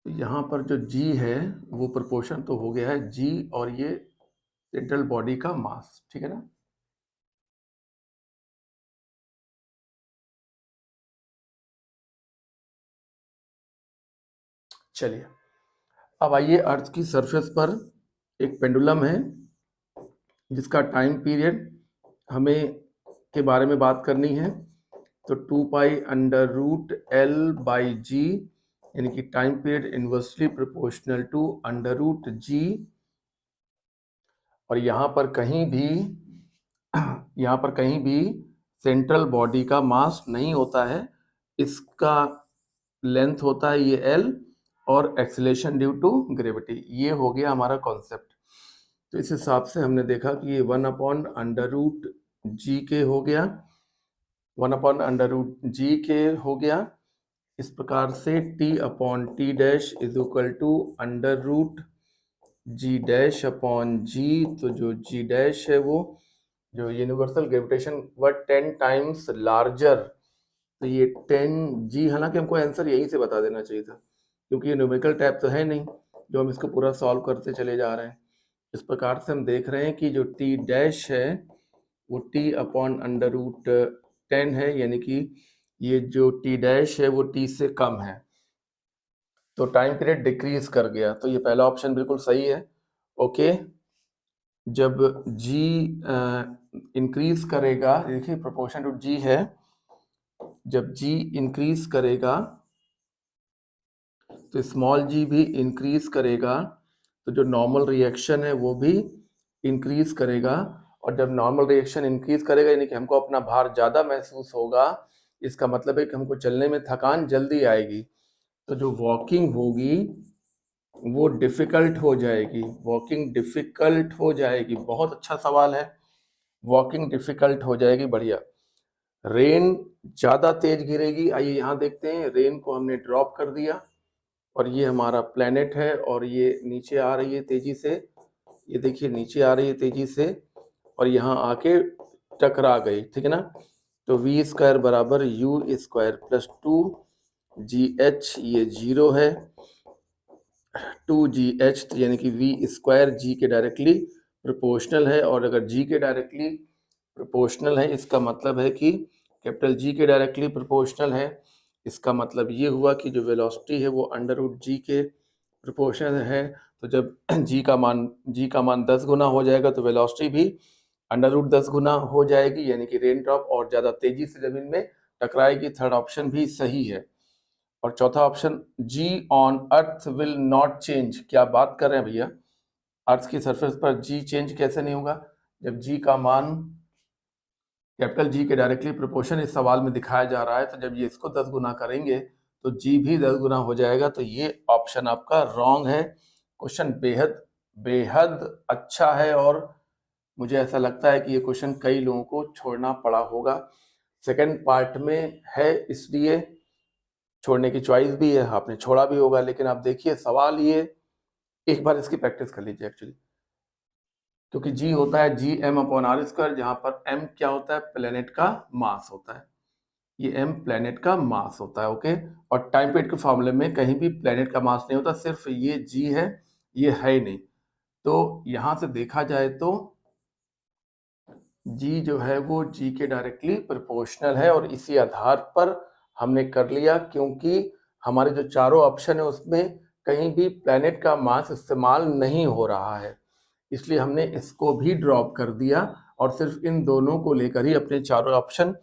तो यहाँ पर जो जी है वो प्रोपोर्शन तो हो गया है जी और ये सेंट्रल बॉडी का मास, ठीक है ना। चलिए अब आइए, अर्थ की सरफेस पर एक पेंडुलम है जिसका टाइम पीरियड हमें के बारे में बात करनी है। तो 2π√L/g यानी कि time period inversely proportional to √g। और यहाँ पर कहीं भी सेंट्रल बॉडी का मास नहीं होता है, इसका लेंथ होता है ये L और एक्सीलरेशन ड्यू टू ग्रेविटी। ये हो गया हमारा कॉन्सेप्ट। तो इस हिसाब से हमने देखा कि ये 1/√g के हो गया, 1/√g के हो गया। इस प्रकार से T/T is equal to √g'/g। तो जो g' है वो जो यूनिवर्सल ग्रेविटेशन व 10 टाइम्स लार्जर, तो ये 10g, हालांकि हमको आंसर यहीं से बता देना चाहिए था क्योंकि ये न्यूमेरिकल टाइप तो है नहीं जो हम इसको पूरा सॉल्व करते चले जा रहे हैं। इस प्रकार से हम देख रहे हैं कि जो t' है वो T/√10 है, यानी कि ये जो t' है वो t से कम है, तो टाइम पीरियड डिक्रीज कर गया। तो ये पहला ऑप्शन बिल्कुल सही है। ओके, जब g इंक्रीज करेगा, देखिए प्रोपोर्शन टू g है, जब g इंक्रीज करेगा तो स्मॉल g भी इंक्रीज करेगा, तो जो नॉर्मल रिएक्शन है वो भी इंक्रीज करेगा। और जब नॉर्मल रिएक्शन इंक्रीज करेगा यानी कि हमको अपना भार ज़्यादा महसूस होगा, इसका मतलब है कि हमको चलने में थकान जल्दी आएगी, तो जो वॉकिंग होगी वो डिफ़िकल्ट हो जाएगी, वॉकिंग डिफ़िकल्ट हो जाएगी। बहुत अच्छा सवाल है, वॉकिंग डिफ़िकल्ट हो जाएगी, बढ़िया। रेन ज़्यादा तेज गिरेगी, आइए यहाँ देखते हैं। रेन को हमने ड्रॉप कर दिया और ये हमारा प्लेनेट है और ये नीचे आ रही है तेजी से, ये देखिए नीचे आ रही है तेजी से और यहाँ आके टकरा गई, ठीक है ना। तो v² बराबर u² प्लस 2gh, ये 0 है, 2gh यानी कि v² g के डायरेक्टली प्रोपोर्शनल है। और अगर g के डायरेक्टली प्रोपोर्शनल है इसका मतलब है कि कैपिटल G के डायरेक्टली प्रोपोर्शनल है, इसका मतलब ये हुआ कि जो वेलोसिटी है वो √g के प्रोपोर्शनल है। तो जब g का मान 10 गुना हो जाएगा तो वेलोसिटी भी √10 गुना हो जाएगी, यानी कि रेन ड्रॉप और ज़्यादा तेजी से जमीन में टकराएगी। थर्ड ऑप्शन भी सही है। और चौथा option, G on earth will not change, क्या बात कर रहे हैं भैया, अर्थ की सरफेस पर जी चेंज कैसे नहीं होगा जब जी का मान कैपिटल जी के डायरेक्टली प्रोपोर्शन इस सवाल में दिखाया जा रहा है। तो जब ये इसको 10 गुना करेंगे तो जी भी 10 गुना हो जाएगा। तो ये ऑप्शन आपका रॉन्ग है। क्वेश्चन बेहद बेहद अच्छा है और मुझे ऐसा लगता है कि ये क्वेश्चन कई लोगों को छोड़ना पड़ा होगा। सेकंड पार्ट में है इसलिए छोड़ने की चॉइस भी है, आपने छोड़ा भी होगा, लेकिन आप देखिए सवाल ये एक बार इसकी प्रैक्टिस कर लीजिए एक्चुअली, क्योंकि जी होता है Gm/r², जहां पर m क्या होता है, प्लेनेट का मास होता है, ये m प्लेनेट का मास होता है। ओके, और टाइम पीरियड के फॉर्मूले में कहीं भी प्लेनेट का मास नहीं होता, सिर्फ ये g है, ये है ही नहीं। तो यहां से देखा जाए तो g जो है वो g के डायरेक्टली प्रोपोर्शनल है और इसी आधार पर हमने कर लिया, क्योंकि हमारे जो चारों ऑप्शन है उसमें कहीं भी प्लेनेट का मास इस्तेमाल नहीं हो रहा है, इसलिए हमने इसको भी ड्रॉप कर दिया और सिर्फ इन दोनों को लेकर ही अपने चारों ऑप्शन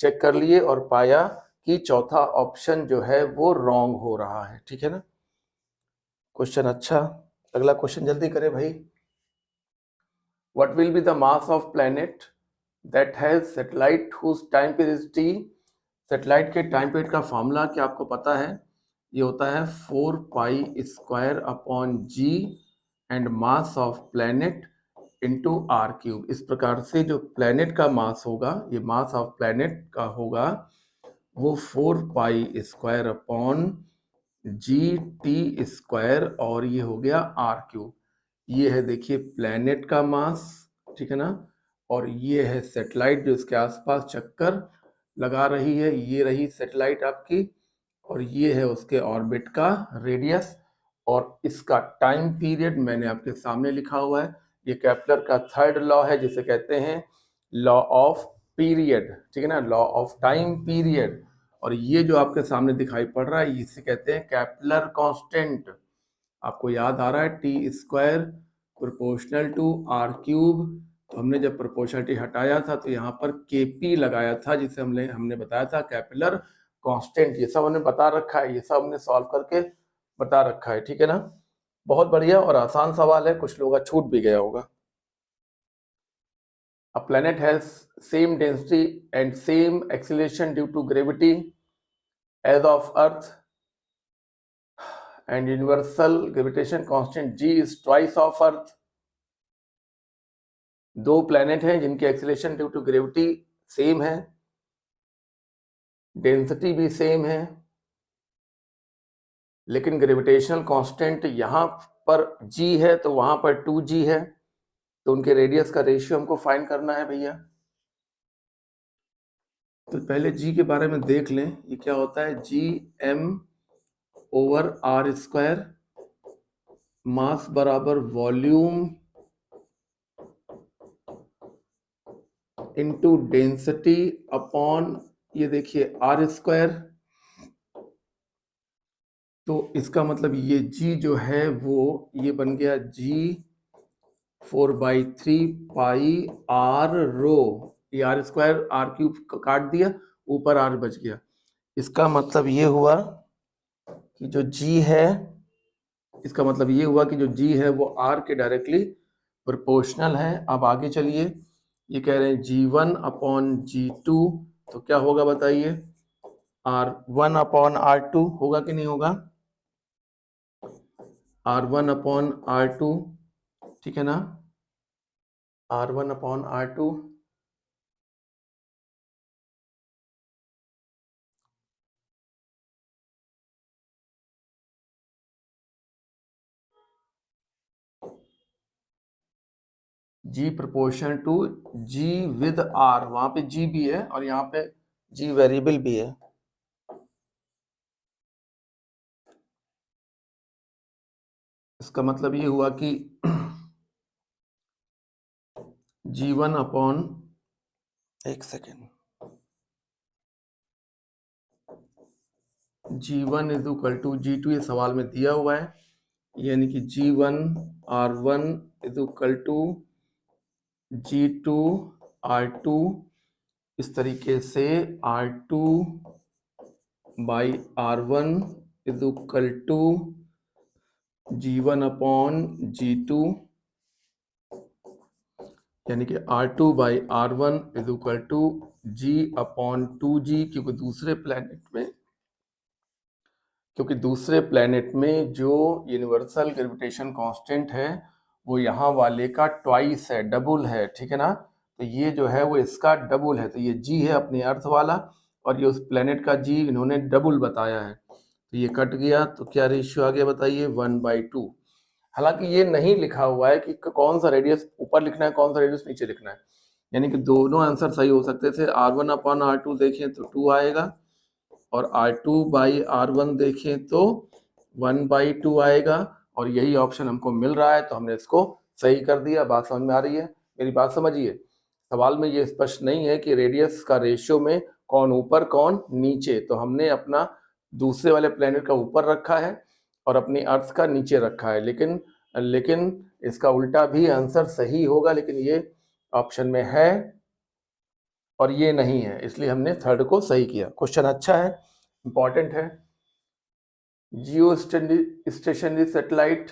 चेक कर लिए और पाया कि चौथा ऑप्शन जो है वो रॉन्ग हो रहा है, ठीक है ना। क्वेश्चन अच्छा, अगला क्वेश्चन जल्दी करें भाई। What will be the mass of planet that has satellite whose time period is t? Satellite के टाइम पीरियड का फॉर्मूला क्या आपको पता है, ये होता है 4π² and mass of planet into r³। इस प्रकार से जो प्लैनेट का मास होगा, ये मास ऑफ प्लैनेट का होगा वो 4π²/g⁡t² और ये हो गया r³। ये है देखिए प्लैनेट का मास, ठीक है ना, और ये है सैटेलाइट जो इसके आसपास चक्कर लगा रही है, ये रही सैटेलाइट आपकी, और ये है उसके ऑर्बिट का रेडियस। और इसका टाइम पीरियड मैंने आपके सामने लिखा हुआ है। ये केपलर का थर्ड लॉ है जिसे कहते हैं लॉ ऑफ पीरियड, ठीक है ना, लॉ ऑफ टाइम पीरियड। और ये जो आपके सामने दिखाई पड़ रहा है इसे कहते हैं केपलर कांस्टेंट। आपको याद आ रहा है T square proportional to R cube. तो हमने जब प्रोपोर्शनलिटी हटाया था तो यहाँ पर केपी लगाया था जिसे हमने बताया था केपलर कांस्टेंट। ये सब हमने बता रखा है, ये सब हमने सॉल्व करके बता रखा है, ठीक है ना। बहुत बढ़िया और आसान सवाल है, कुछ लोगों का छूट भी गया होगा। A planet has same density and same acceleration due to gravity as of Earth, and universal gravitation constant g is twice of Earth. दो प्लैनेट हैं जिनकी acceleration due to gravity same है, डेंसिटी भी सेम है, लेकिन gravitational constant यहाँ पर g है तो वहां पर 2g है। तो उनके रेडियस का रेशियो हमको फाइंड करना है भैया। तो पहले g के बारे में देख लें, ये क्या होता है, G M over R square, mass बराबर वॉल्यूम इनटू डेंसिटी अपॉन ये देखिए आर स्क्वायर। तो इसका मतलब ये g जो है वो ये बन गया g 4/3 पाई आर रो। ये आर स्क्वायर आर क्यूब काट दिया, ऊपर आर बच गया। इसका मतलब ये हुआ कि जो g है, इसका मतलब ये हुआ कि जो g है वो r के डायरेक्टली प्रोपोर्शनल है। अब आगे चलिए, ये कह रहे हैं g1 अपॉन g2, तो क्या होगा बताइए, r1 अपॉन r2 होगा कि नहीं होगा, r1 अपॉन r2, ठीक है ना, r1 upon r2। g proportion to g with r, वहां पे g भी है और यहाँ पे g वेरिएबल भी है। इसका मतलब ये हुआ कि g1 अपॉन, एक second, g1 is equal to g2, ये सवाल में दिया हुआ है, यानी कि g1 r1 is equal to g2 r2, इस तरीके से r2 by r1 is equal to g1 upon g2, यानी कि r2 by r1 is equal to g upon 2g, क्योंकि दूसरे प्लैनेट में जो यूनिवर्सल ग्रेविटेशन कांस्टेंट है वो यहाँ वाले का ट्वाइस है, डबल है, ठीक है ना। तो ये जो है वो इसका डबल है, तो ये g है अपने अर्थ वाला और ये उस प्लैनेट का g इन्होंने डबल बताया है। तो ये कट गया, तो क्या रेशियो आ गया बताइए, 1/2। हालांकि ये नहीं लिखा हुआ है कि कौन सा रेडियस ऊपर लिखना है कौन सा रेडियस नीचे लिखना है, यानी कि दोनों आंसर सही हो सकते थे। r1 अपॉन r2 देखें तो 2 आएगा और r2 बाई r1 देखें तो 1/2 आएगा, और यही ऑप्शन हमको मिल रहा है तो हमने इसको सही कर दिया। बात समझ में आ रही है, मेरी बात समझिए। सवाल में ये स्पष्ट नहीं है कि रेडियस का रेशियो में कौन ऊपर कौन नीचे, तो हमने अपना दूसरे वाले प्लेनेट का ऊपर रखा है और अपनी अर्थ का नीचे रखा है, लेकिन इसका उल्टा भी आंसर सही होगा, लेकिन ये ऑप्शन में है और ये नहीं है, इसलिए हमने थर्ड को सही किया। क्वेश्चन अच्छा है, इंपॉर्टेंट है। जियो स्टेशनरी सेटेलाइट,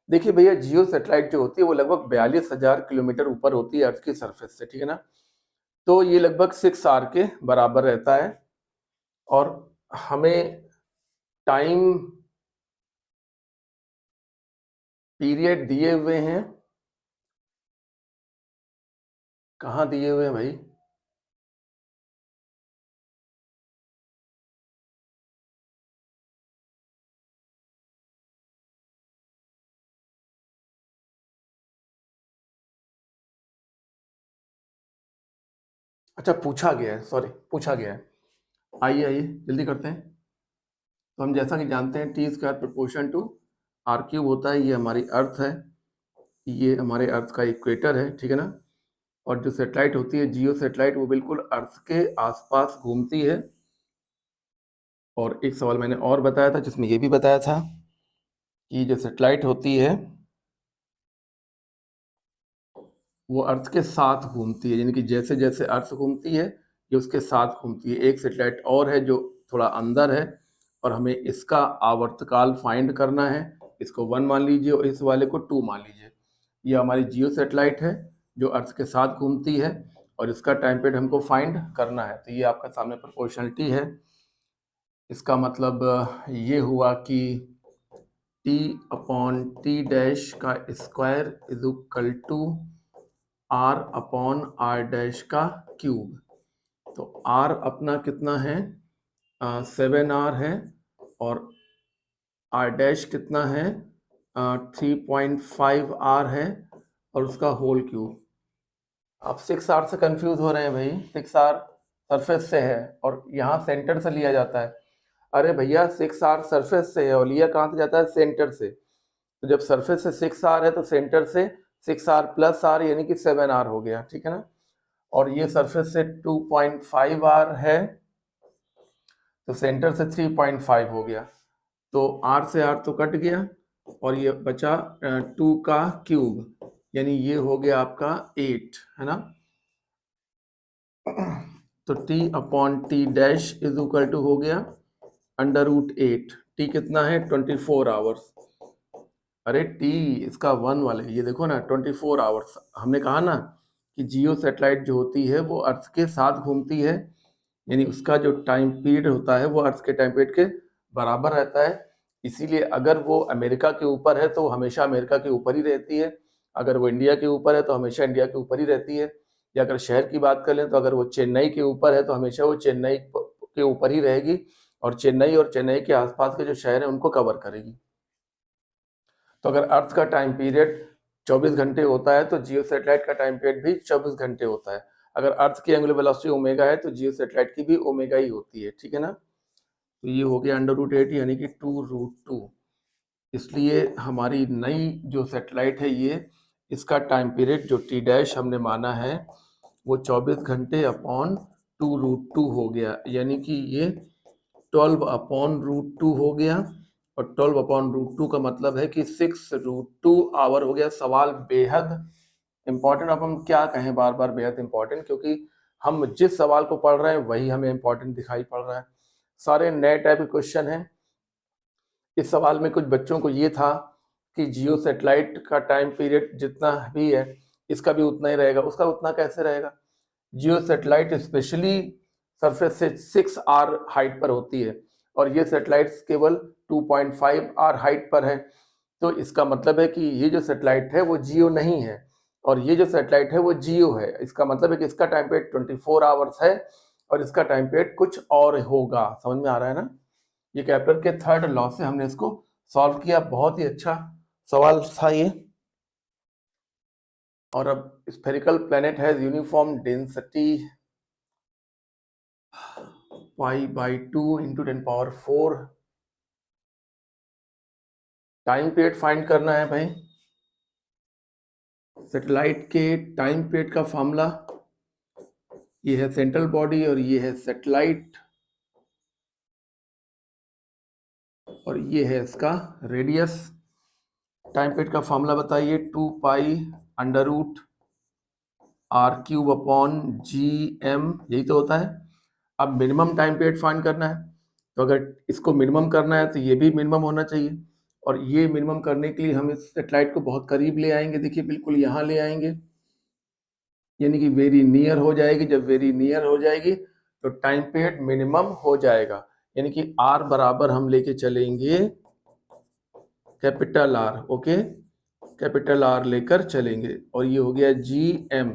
देखिए भैया जियो सेटेलाइट जो होती है वो लगभग 42,000 किलोमीटर ऊपर होती है अर्थ की सरफेस से, ठीक है ना। तो ये लगभग 6 आवर के बराबर रहता है और हमें टाइम पीरियड दिए हुए हैं, कहाँ दिए हुए हैं भाई, अच्छा पूछा गया है, सॉरी पूछा गया है। आइए आइए जल्दी करते हैं। तो हम जैसा कि जानते हैं T square proportion to R cube होता है, ये हमारी अर्थ है, ये हमारे अर्थ का इक्वेटर है, ठीक है ना। और जो सैटेलाइट होती है जियो सैटेलाइट, वो बिल्कुल अर्थ के आसपास घूमती है। और एक सवाल मैंने और बताया था जिसमें ये भी बताया था कि जो सैटेलाइट होती है वो अर्थ के साथ घूमती है, यानी कि जैसे जैसे अर्थ घूमती है ये उसके साथ घूमती है। एक सैटेलाइट और है जो थोड़ा अंदर है और हमें इसका आवर्तकाल फाइंड करना है। इसको 1 मान लीजिए और इस वाले को 2 मान लीजिए। ये हमारी जियो सैटेलाइट है जो अर्थ के साथ घूमती है और इसका टाइम पीरियड हमको फाइंड करना है। तो ये आपका सामने प्रोपोर्शनलिटी है। इसका मतलब ये हुआ कि t अपॉन टी डैश का square is equal to r upon r dash का क्यूब। तो r अपना कितना है, 7r है, और r डैश कितना है, 3.5r है, और उसका होल क्यूब। आप 6r से कंफ्यूज हो रहे हैं भाई, 6r सरफेस से है और यहाँ सेंटर से लिया जाता है। अरे भैया 6r सरफेस से है और लिया कहाँ से जाता है, सेंटर से। तो जब सरफेस से 6r है तो सेंटर से 6r प्लस r यानी कि 7r हो गया, ठीक है ना। और ये सरफेस से 2.5r है तो सेंटर से 3.5 हो गया। तो r से r तो कट गया और ये बचा 2 का क्यूब, यानी ये हो गया आपका 8, है ना। तो t upon T dash is equal to हो गया √8। टी कितना है, 24 आवर्स। अरे टी इसका 1 वाले, ये देखो ना 24 आवर्स। हमने कहा ना कि जियो सैटेलाइट जो होती है वो अर्थ के साथ घूमती है, यानी उसका जो टाइम पीरियड होता है वो अर्थ के टाइम पीरियड के बराबर रहता है। इसीलिए अगर वो अमेरिका के ऊपर है तो हमेशा अमेरिका के ऊपर ही रहती है, अगर वो इंडिया के ऊपर है तो हमेशा इंडिया के ऊपर ही रहती है। या अगर शहर की बात कर लें तो अगर वो चेन्नई के ऊपर है तो हमेशा वो चेन्नई के ऊपर ही रहेगी और चेन्नई के आसपास के जो शहर हैं उनको कवर करेगी। तो अगर अर्थ का टाइम पीरियड 24 घंटे होता है तो जियो सैटेलाइट का टाइम पीरियड भी 24 घंटे होता है। अगर अर्थ की एंगुलर वेलोसिटी ओमेगा है तो जियो सैटेलाइट की भी ओमेगा ही होती है, ठीक है ना। तो ये हो गया √8 यानी कि 2√2। इसलिए हमारी नई जो सैटेलाइट है ये, इसका टाइम पीरियड जो टी डैश हमने माना है वो 24 घंटे अपॉन 2√2 हो गया, यानी कि ये 12/√2 हो गया। और 12/√2 का मतलब है कि 6√2 आवर हो गया। सवाल बेहद इंपॉर्टेंट। अब हम क्या कहें बार बार बेहद इंपॉर्टेंट, क्योंकि हम जिस सवाल को पढ़ रहे हैं वही हमें इंपॉर्टेंट दिखाई पड़ रहा है। सारे नए टाइप के क्वेश्चन हैं। इस सवाल में कुछ बच्चों को ये था कि जियो सैटेलाइट का टाइम पीरियड जितना भी है इसका भी उतना ही रहेगा। उसका उतना कैसे रहेगा, जियो सैटेलाइट स्पेशली सरफेस से 6r हाइट पर होती है और ये सैटेलाइट्स केवल 2.5r हाइट पर है। तो इसका मतलब है कि ये जो सैटेलाइट है वो जियो नहीं है और ये जो सैटेलाइट है वो जियो है। इसका मतलब है कि इसका टाइम पीरियड 24 आवर्स है और इसका टाइम पीरियड कुछ और होगा। समझ में आ रहा है ना। ये केपलर के थर्ड लॉ से हमने इसको सॉल्व किया। बहुत ही अच्छा सवाल था ये। और अब spherical planet has uniform density π/2 × 10⁴। Time period find करना है भाई। सैटेलाइट के टाइम पीरियड का फॉर्मूला ये है सेंट्रल बॉडी और ये है सैटेलाइट और ये है इसका रेडियस। टाइम पीरियड का फॉर्मूला बताइए, 2π√r³/gm, यही तो होता है। अब मिनिमम टाइम पीरियड फाइंड करना है, तो अगर इसको मिनिमम करना है तो ये भी मिनिमम होना चाहिए। और ये मिनिमम करने के लिए हम इस सैटेलाइट को बहुत करीब ले आएंगे। देखिए बिल्कुल यहाँ ले आएंगे, यानी कि वेरी नियर हो जाएगी। जब वेरी नियर हो जाएगी तो टाइम पीरियड मिनिमम हो जाएगा, यानी कि r बराबर हम लेके चलेंगे capital R। Okay, capital R लेकर चलेंगे और ये हो गया gm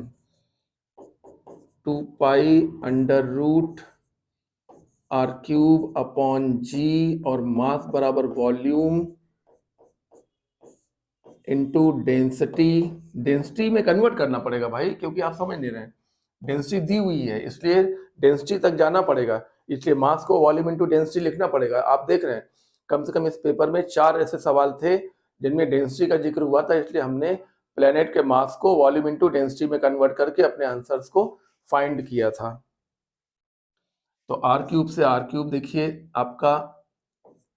2π√r³/g और मास बराबर वॉल्यूम इनटू डेंसिटी। डेंसिटी में कन्वर्ट करना पड़ेगा भाई, क्योंकि आप समझ नहीं रहे हैं। डेंसिटी दी हुई है इसलिए डेंसिटी तक जाना पड़ेगा, इसलिए मास को वॉल्यूम इनटू डेंसिटी लिखना पड़ेगा। आप देख रहे हैं कम से कम इस पेपर में 4 ऐसे सवाल थे जिनमें डेंसिटी का जिक्र हुआ था, इसलिए हमने प्लेनेट के मास को वॉल्यूम इनटू डेंसिटी में कन्वर्ट करके अपने आंसर्स को फाइंड किया था। तो आर क्यूब से आर क्यूब देखिए आपका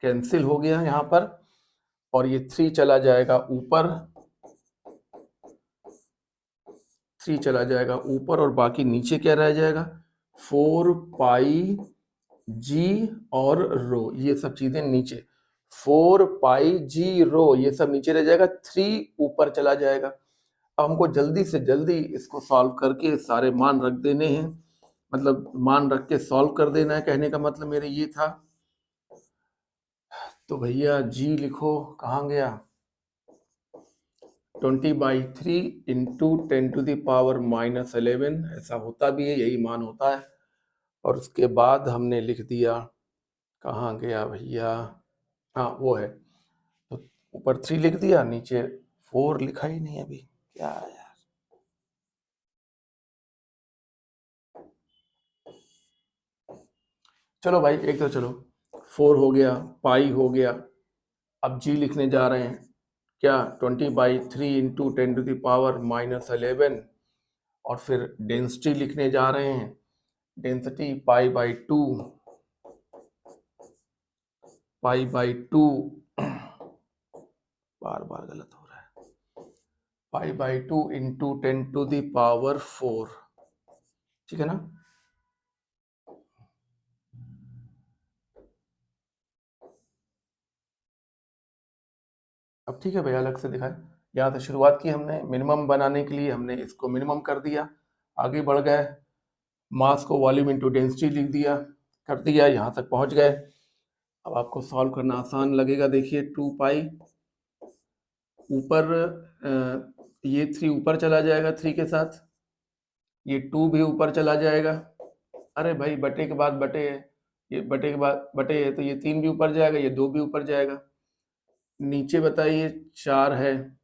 कैंसिल हो गया यहाँ पर, और ये 3 चला जाएगा ऊपर, 3 चला जाएगा ऊपर, और बाकी नीचे क्या रह जाएगा, 4 पाई जी और रो, ये सब चीजें नीचे, 4 पाई जी रो ये सब नीचे रह जाएगा, 3 ऊपर चला जाएगा। अब हमको जल्दी से जल्दी इसको सॉल्व करके सारे मान रख देने हैं, मतलब मान रख के सॉल्व कर देना है, कहने का मतलब मेरे ये था। तो भैया जी लिखो, कहाँ गया, 20/3 इंटू 10⁻⁻11, ऐसा होता भी है, यही मान होता है। और उसके बाद हमने लिख दिया, कहाँ गया भैया, हाँ वो है, तो ऊपर 3 लिख दिया, नीचे 4 लिखा ही नहीं अभी, क्या है यार। चलो भाई, एक तो चलो 4 हो गया, पाई हो गया, अब जी लिखने जा रहे हैं, क्या 20/3 इंटू 10⁻⁻11, और फिर डेंसिटी लिखने जा रहे हैं, डेंसिटी π/2, π/2, बार बार गलत हो रहा है, π/2 इंटू 10⁻⁴, ठीक है ना। अब ठीक है भैया, अलग से दिखाए, यहाँ से शुरुआत की हमने, मिनिमम बनाने के लिए हमने इसको मिनिमम कर दिया, आगे बढ़ गए, मास को वॉल्यूम इंटू डेंसिटी लिख दिया, कर दिया, यहाँ तक पहुँच गए। अब आपको सॉल्व करना आसान लगेगा, देखिए 2 पाई ऊपर, ये 3 ऊपर चला जाएगा 3 के साथ, ये 2 भी ऊपर चला जाएगा, अरे भाई बटे के बाद बटे है, ये बटे के बाद बटे है, तो ये 3 भी ऊपर जाएगा, ये 2 भी ऊपर जाएगा, नीचे बताइए 4 है,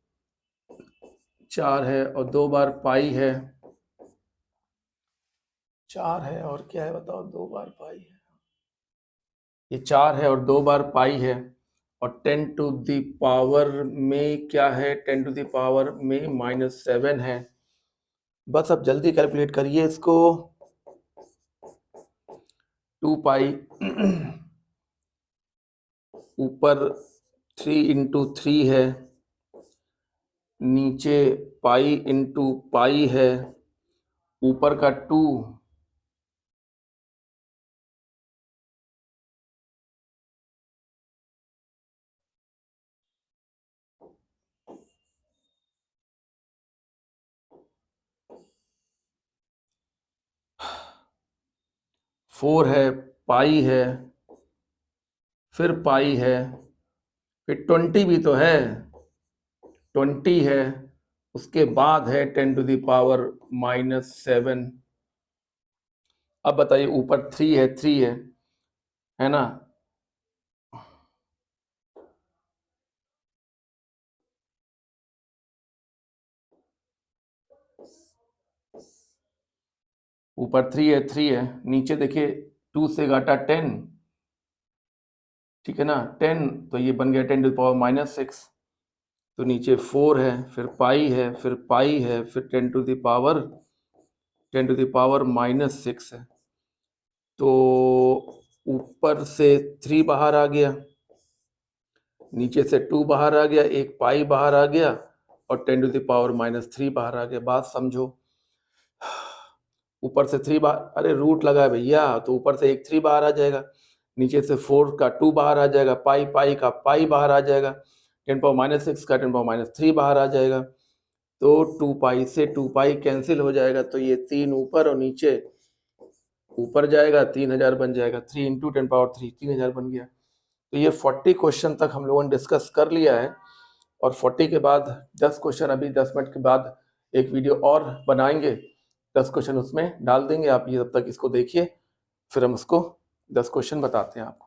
4 है और 2 बार पाई है, 4 है और क्या है बताओ, 2 बार पाई है, ये 4 है और 2 बार पाई है, और 10 टू द पावर में क्या है, 10 टू द पावर में -7 है। बस अब जल्दी कैलकुलेट करिए इसको, 2 पाई ऊपर 3 इंटू 3 है, नीचे पाई इंटू पाई है, ऊपर का 2, फोर है, पाई है, फिर पाई है, फिर 20 भी तो है, 20 है, उसके बाद है 10 टू द पावर -7। अब बताइए, ऊपर 3 है, 3 है ना, ऊपर 3 है, 3 है, नीचे देखिए 2 से घटा 10, ठीक है ना, 10, तो ये बन गया 10 टू द पावर -6, तो नीचे 4 है, फिर पाई है, फिर पाई है, फिर 10 टू द पावर -6 है, तो ऊपर से 3 बाहर आ गया, नीचे से 2 बाहर आ गया, एक पाई बाहर आ गया, और 10 टू द पावर -3 बाहर आ गया। बात समझो, ऊपर से 3 बाहर, अरे रूट लगा है भैया, तो ऊपर से एक 3 बाहर आ जाएगा, नीचे से 4 का 2 बाहर आ जाएगा, पाई पाई का पाई बाहर आ जाएगा, 10 पावर -6 का 10 पावर -3 बाहर आ जाएगा, तो 2 पाई से 2 पाई कैंसिल हो जाएगा, तो ये 3 ऊपर और नीचे ऊपर जाएगा, 3000 बन जाएगा, 3 इंटू 10 पावर 3, 3000 बन गया। तो ये 40 क्वेश्चन तक हम लोगों ने डिस्कस कर लिया है, और 40 के बाद 10 क्वेश्चन, अभी 10 मिनट के बाद एक वीडियो और बनाएंगे, 10 क्वेश्चन उसमें डाल देंगे, आप ये तब तक इसको देखिए, फिर हम उसको 10 क्वेश्चन बताते हैं आपको।